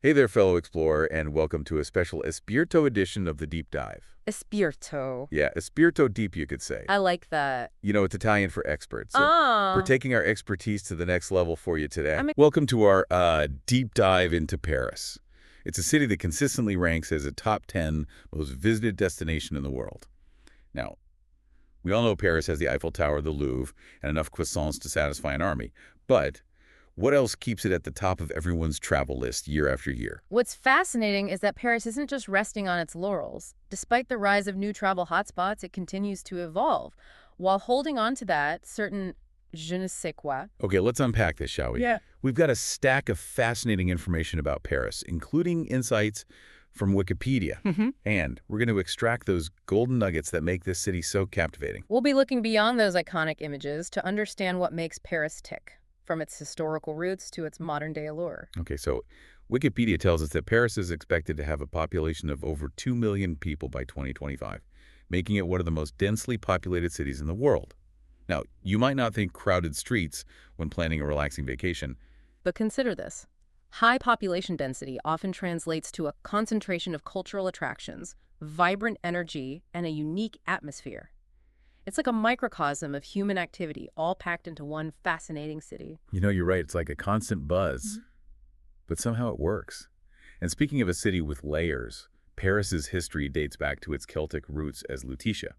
Hey there, fellow explorer, and welcome to a special Espirito edition of the Deep Dive. Espirito. Yeah, Espirito Deep, you could say. I like that. You know, it's Italian for expert, so we're Ah, taking our expertise to the next level for you today. I'm Welcome to our deep dive into Paris. It's a city that consistently ranks as a top 10 most visited destination in the world. Now, we all know Paris has the Eiffel Tower, the Louvre, and enough croissants to satisfy an army. But what else keeps it at the top of everyone's travel list year after year? What's fascinating is that Paris isn't just resting on its laurels. Despite the rise of new travel hotspots, it continues to evolve. While holding on to that certain je ne sais quoi. Okay, let's unpack this, shall we? Yeah. We've got a stack of fascinating information about Paris, including insights from Wikipedia. And we're going to extract those golden nuggets that make this city so captivating. We'll be looking beyond those iconic images to understand what makes Paris tick, from its historical roots to its modern-day allure. Okay, so Wikipedia tells us that Paris is expected to have a population of over 2 million people by 2025, making it one of the most densely populated cities in the world. Now, you might not think crowded streets when planning a relaxing vacation. But consider this. High population density often translates to a concentration of cultural attractions, vibrant energy, and a unique atmosphere. It's like a microcosm of human activity, all packed into one fascinating city. You know, you're right, it's like a constant buzz, but somehow it works. And speaking of a city with layers, Paris's history dates back to its Celtic roots as Lutetia.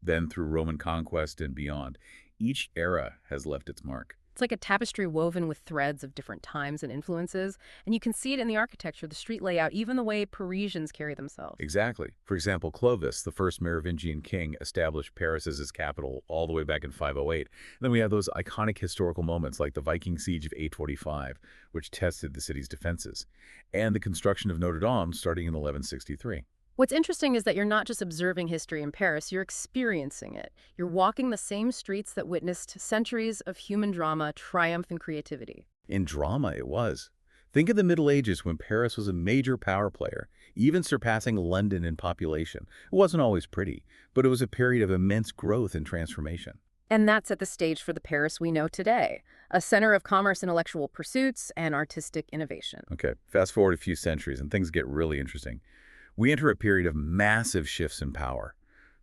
Then through Roman conquest and beyond, each era has left its mark. It's like a tapestry woven with threads of different times and influences, and you can see it in the architecture, the street layout, even the way Parisians carry themselves. Exactly. For example, Clovis, the first Merovingian king, established Paris as his capital all the way back in 508. And then we have those iconic historical moments like the Viking siege of 845, which tested the city's defenses, and the construction of Notre Dame starting in 1163. What's interesting is that you're not just observing history in Paris, you're experiencing it. You're walking the same streets that witnessed centuries of human drama, triumph, and creativity. In drama, it was. Think of the Middle Ages when Paris was a major power player, even surpassing London in population. It wasn't always pretty, but it was a period of immense growth and transformation. And that set the stage for the Paris we know today, a center of commerce, intellectual pursuits, and artistic innovation. Okay, fast forward a few centuries and things get really interesting. We enter a period of massive shifts in power,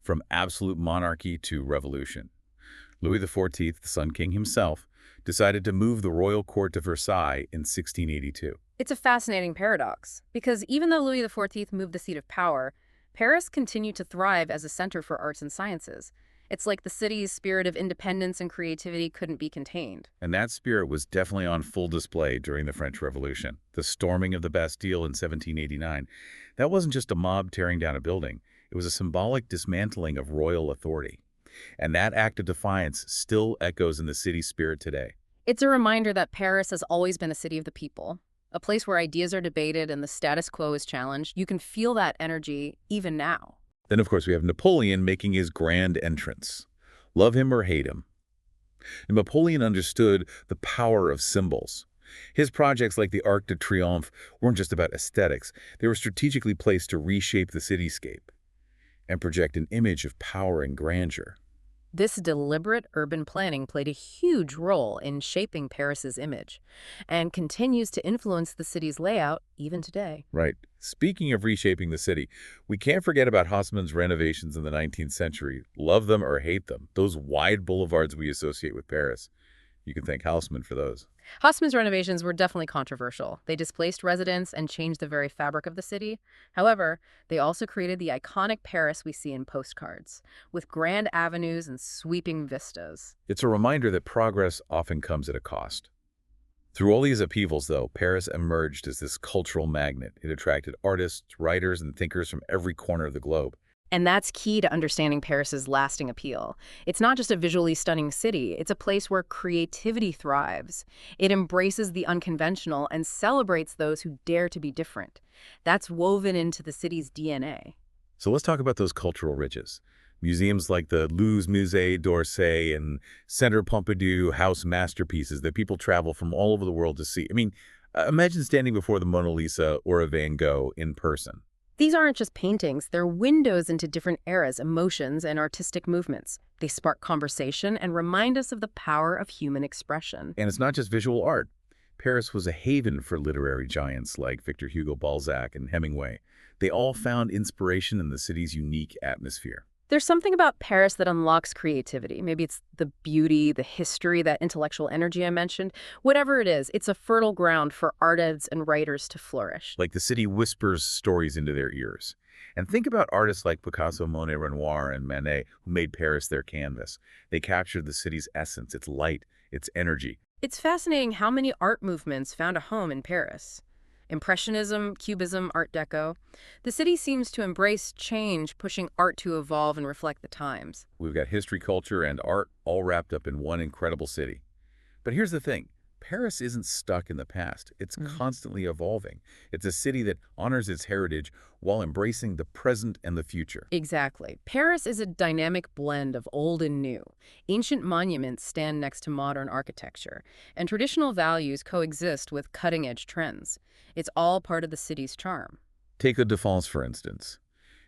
from absolute monarchy to revolution. Louis XIV, the Sun King himself, decided to move the royal court to Versailles in 1682. It's a fascinating paradox, because even though Louis XIV moved the seat of power, Paris continued to thrive as a center for arts and sciences. It's like the city's spirit of independence and creativity couldn't be contained. And that spirit was definitely on full display during the French Revolution. The storming of the Bastille in 1789, that wasn't just a mob tearing down a building. It was a symbolic dismantling of royal authority. And that act of defiance still echoes in the city's spirit today. It's a reminder that Paris has always been a city of the people, a place where ideas are debated and the status quo is challenged. You can feel that energy even now. Then, of course, we have Napoleon making his grand entrance. Love him or hate him. And Napoleon understood the power of symbols. His projects like the Arc de Triomphe weren't just about aesthetics. They were strategically placed to reshape the cityscape and project an image of power and grandeur. This deliberate urban planning played a huge role in shaping Paris's image and continues to influence the city's layout even today. Right. Speaking of reshaping the city, we can't forget about Haussmann's renovations in the 19th century. Love them or hate them. Those wide boulevards we associate with Paris. You can thank Haussmann for those. Haussmann's renovations were definitely controversial. They displaced residents and changed the very fabric of the city. However, they also created the iconic Paris we see in postcards, with grand avenues and sweeping vistas. It's a reminder that progress often comes at a cost. Through all these upheavals, though, Paris emerged as this cultural magnet. It attracted artists, writers, and thinkers from every corner of the globe. And that's key to understanding Paris's lasting appeal. It's not just a visually stunning city, it's a place where creativity thrives. It embraces the unconventional and celebrates those who dare to be different. That's woven into the city's DNA. So let's talk about those cultural riches. Museums like the Louvre's Musée d'Orsay and Centre Pompidou house masterpieces that people travel from all over the world to see. I mean, imagine standing before the Mona Lisa or a Van Gogh in person. These aren't just paintings, they're windows into different eras, emotions, and artistic movements. They spark conversation and remind us of the power of human expression. And it's not just visual art. Paris was a haven for literary giants like Victor Hugo, Balzac, and Hemingway. They all found inspiration in the city's unique atmosphere. There's something about Paris that unlocks creativity. Maybe it's the beauty, the history, that intellectual energy I mentioned. Whatever it is, it's a fertile ground for artists and writers to flourish. Like the city whispers stories into their ears. And think about artists like Picasso, Monet, Renoir, and Manet who made Paris their canvas. They captured the city's essence, its light, its energy. It's fascinating how many art movements found a home in Paris. Impressionism, Cubism, Art Deco. The city seems to embrace change, pushing art to evolve and reflect the times. We've got history, culture, and art all wrapped up in one incredible city. But here's the thing. Paris isn't stuck in the past. It's constantly evolving. It's a city that honors its heritage while embracing the present and the future. Exactly. Paris is a dynamic blend of old and new. Ancient monuments stand next to modern architecture, and traditional values coexist with cutting-edge trends. It's all part of the city's charm. Take La Défense, for instance.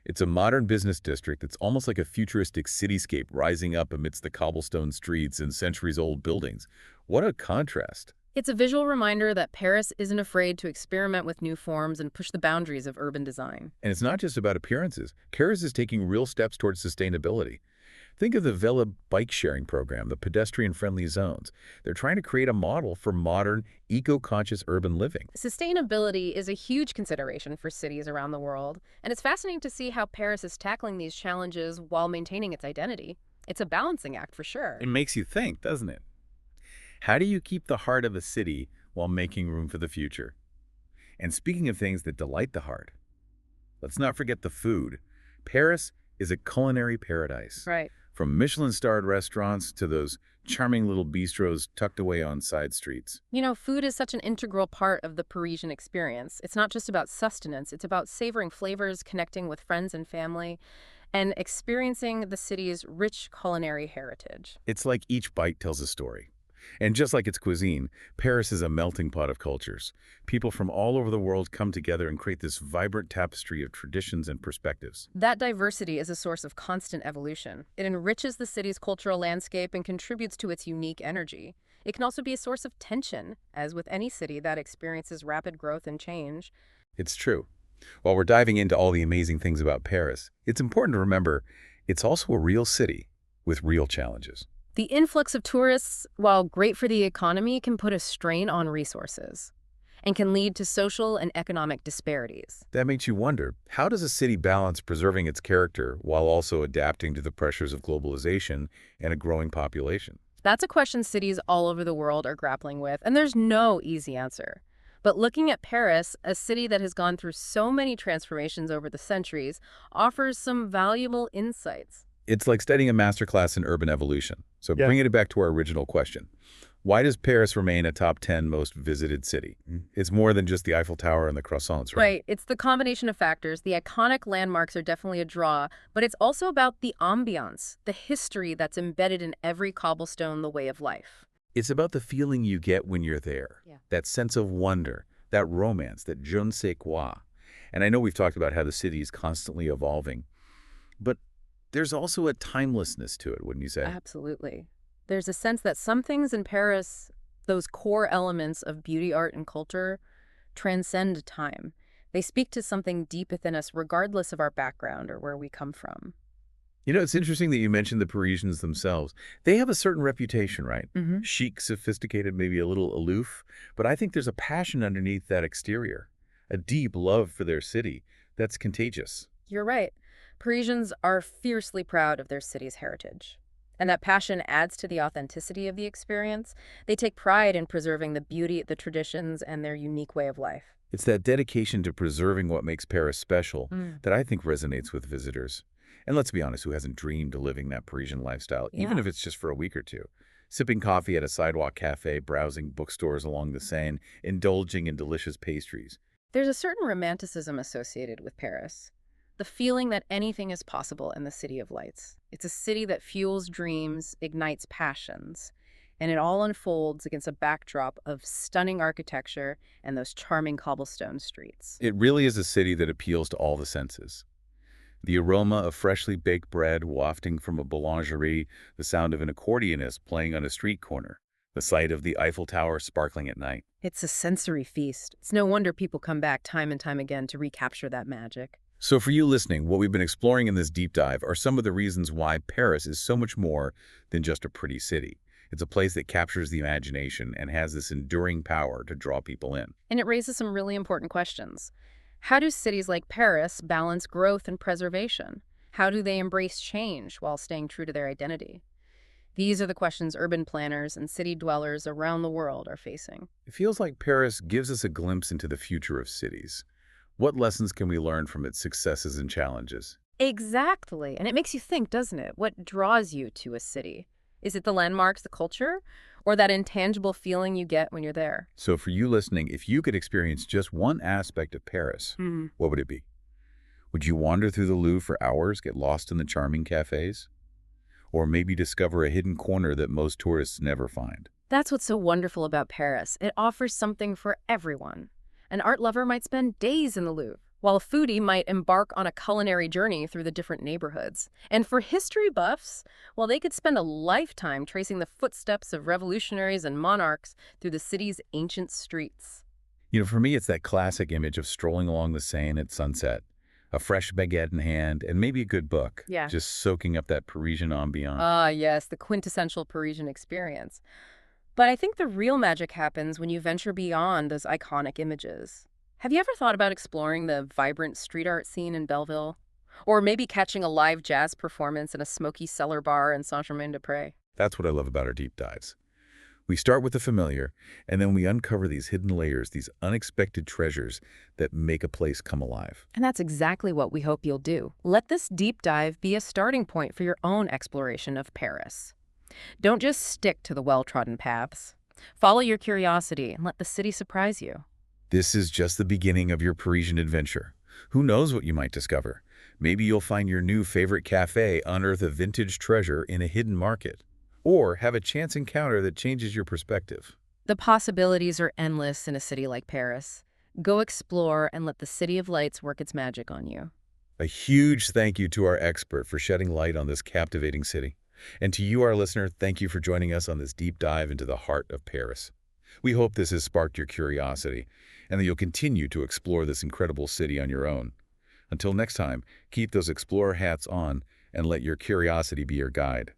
It's a modern business district that's almost like a futuristic cityscape rising up amidst the cobblestone streets and centuries-old buildings. What a contrast. It's a visual reminder that Paris isn't afraid to experiment with new forms and push the boundaries of urban design. And it's not just about appearances. Paris is taking real steps towards sustainability. Think of the Vela bike sharing program, the pedestrian-friendly zones. They're trying to create a model for modern, eco-conscious urban living. Sustainability is a huge consideration for cities around the world, and it's fascinating to see how Paris is tackling these challenges while maintaining its identity. It's a balancing act for sure. It makes you think, doesn't it? How do you keep the heart of a city while making room for the future? And speaking of things that delight the heart, let's not forget the food. Paris is a culinary paradise. Right. From Michelin-starred restaurants to those charming little bistros tucked away on side streets. You know, food is such an integral part of the Parisian experience. It's not just about sustenance, it's about savoring flavors, connecting with friends and family, and experiencing the city's rich culinary heritage. It's like each bite tells a story. And just like its cuisine, Paris is a melting pot of cultures. People from all over the world come together and create this vibrant tapestry of traditions and perspectives. That diversity is a source of constant evolution. It enriches the city's cultural landscape and contributes to its unique energy. It can also be a source of tension, as with any city that experiences rapid growth and change. It's true. While we're diving into all the amazing things about Paris, it's important to remember it's also a real city with real challenges. The influx of tourists, while great for the economy, can put a strain on resources and can lead to social and economic disparities. That makes you wonder, how does a city balance preserving its character while also adapting to the pressures of globalization and a growing population? That's a question cities all over the world are grappling with, and there's no easy answer. But looking at Paris, a city that has gone through so many transformations over the centuries, offers some valuable insights. It's like studying a masterclass in urban evolution. So bringing it back to our original question. Why does Paris remain a top 10 most visited city? It's more than just the Eiffel Tower and the croissants, right? Right. It's the combination of factors. The iconic landmarks are definitely a draw, but it's also about the ambiance, the history that's embedded in every cobblestone, the way of life. It's about the feeling you get when you're there. Yeah. That sense of wonder, that romance, that je ne sais quoi. And I know we've talked about how the city is constantly evolving, but there's also a timelessness to it, wouldn't you say? Absolutely. There's a sense that some things in Paris, those core elements of beauty, art, and culture, transcend time. They speak to something deep within us, regardless of our background or where we come from. You know, it's interesting that you mentioned the Parisians themselves. They have a certain reputation, right? Mm-hmm. Chic, sophisticated, maybe a little aloof. But I think there's a passion underneath that exterior, a deep love for their city that's contagious. You're right. Parisians are fiercely proud of their city's heritage. And that passion adds to the authenticity of the experience. They take pride in preserving the beauty, the traditions, and their unique way of life. It's that dedication to preserving what makes Paris special that I think resonates with visitors. And let's be honest, who hasn't dreamed of living that Parisian lifestyle, even if it's just for a week or two? Sipping coffee at a sidewalk cafe, browsing bookstores along the Seine, indulging in delicious pastries. There's a certain romanticism associated with Paris. The feeling that anything is possible in the City of Lights. It's a city that fuels dreams, ignites passions, and it all unfolds against a backdrop of stunning architecture and those charming cobblestone streets. It really is a city that appeals to all the senses. The aroma of freshly baked bread wafting from a boulangerie, the sound of an accordionist playing on a street corner, The sight of the Eiffel Tower sparkling at night. It's a sensory feast. It's no wonder people come back time and time again to recapture that magic. So for you listening, what we've been exploring in this deep dive are some of the reasons why Paris is so much more than just a pretty city. It's a place that captures the imagination and has this enduring power to draw people in. And it raises some really important questions. How do cities like Paris balance growth and preservation? How do they embrace change while staying true to their identity? These are the questions urban planners and city dwellers around the world are facing. It feels like Paris gives us a glimpse into the future of cities. What lessons can we learn from its successes and challenges? Exactly. And it makes you think, doesn't it? What draws you to a city? Is it the landmarks, the culture, or that intangible feeling you get when you're there? So for you listening, if you could experience just one aspect of Paris, what would it be? Would you wander through the Louvre for hours, get lost in the charming cafes? Or maybe discover a hidden corner that most tourists never find? That's what's so wonderful about Paris. It offers something for everyone. An art lover might spend days in the Louvre, while a foodie might embark on a culinary journey through the different neighborhoods. And for history buffs, well, they could spend a lifetime tracing the footsteps of revolutionaries and monarchs through the city's ancient streets. For me, it's that classic image of strolling along the Seine at sunset, a fresh baguette in hand, and maybe a good book. Yeah. Just soaking up that Parisian ambiance. Ah, yes, the quintessential Parisian experience. But I think the real magic happens when you venture beyond those iconic images. Have you ever thought about exploring the vibrant street art scene in Belleville? Or maybe catching a live jazz performance in a smoky cellar bar in Saint-Germain-des-Prés? That's what I love about our deep dives. We start with the familiar, and then we uncover these hidden layers, these unexpected treasures that make a place come alive. And that's exactly what we hope you'll do. Let this deep dive be a starting point for your own exploration of Paris. Don't just stick to the well-trodden paths. Follow your curiosity and let the city surprise you. This is just the beginning of your Parisian adventure. Who knows what you might discover? Maybe you'll find your new favorite cafe, unearth a vintage treasure in a hidden market, or have a chance encounter that changes your perspective. The possibilities are endless in a city like Paris. Go explore and let the City of Lights work its magic on you. A huge thank you to our expert for shedding light on this captivating city. And to you, our listener, thank you for joining us on this deep dive into the heart of Paris. We hope this has sparked your curiosity and that you'll continue to explore this incredible city on your own. Until next time, keep those explorer hats on and let your curiosity be your guide.